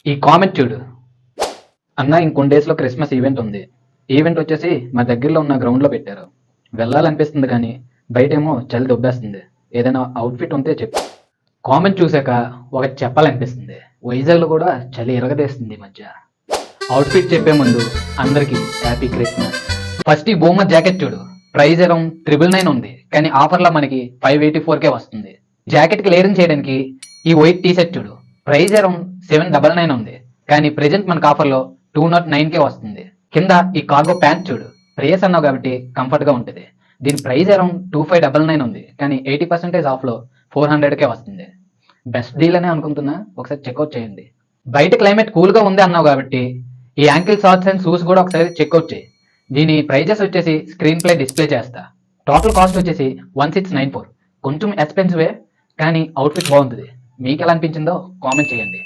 ఈ కామెంట్ చూడు. అన్న ఇంకొన్ని డేస్లో క్రిస్మస్ ఈవెంట్ ఉంది. ఈవెంట్ వచ్చేసి మా దగ్గరలో ఉన్న గ్రౌండ్లో పెట్టారు. వెళ్ళాలనిపిస్తుంది కానీ బయటేమో చలి దొబ్బేస్తుంది. ఏదైనా అవుట్ఫిట్ ఉంటే చెప్పు. కామెంట్ చూశాక ఒకటి చెప్పాలనిపిస్తుంది. వైజాగ్లో కూడా చలి ఎరగదేస్తుంది ఈ మధ్య. అవుట్ఫిట్ చెప్పే ముందు అందరికీ హ్యాపీ క్రిస్మస్. ఫస్ట్ ఈ బొమ్మ జాకెట్ చూడు. ప్రైస్ అరౌండ్ 999 ఉంది, కానీ ఆఫర్లో మనకి 584కే వస్తుంది. జాకెట్కి లేయరింగ్ చేయడానికి ఈ వైట్ టీ షర్ట్ చూడు. ప్రైస్ అరౌండ్ 799 ఉంది, కానీ ప్రెజెంట్ మనకు ఆఫర్లో 209కే వస్తుంది. కింద ఈ కార్గో ప్యాంట్ చూడు. ప్రైస్ అన్నావు కాబట్టి కంఫర్ట్గా ఉంటుంది. దీని ప్రైస్ అరౌండ్ 2599 ఉంది, కానీ 80% ఆఫ్లో 400కే వస్తుంది. బెస్ట్ డీల్ అనే అనుకుంటున్నా, ఒకసారి చెక్అవుట్ చేయండి. బయట క్లైమేట్ కూల్గా ఉంది అన్నావు కాబట్టి ఈ యాంకిల్ షార్ట్స్ అండ్ షూస్ కూడా ఒకసారి చెక్అవుట్ చేయి. దీని ప్రైజెస్ వచ్చేసి స్క్రీన్ ప్లే డిస్ప్లే చేస్తా. టోటల్ కాస్ట్ వచ్చేసి 1694. కొంచెం ఎక్స్పెన్సివే, కానీ అవుట్ఫిట్ బాగుంటుంది. మీకు ఎలా అనిపించిందో కామెంట్ చేయండి.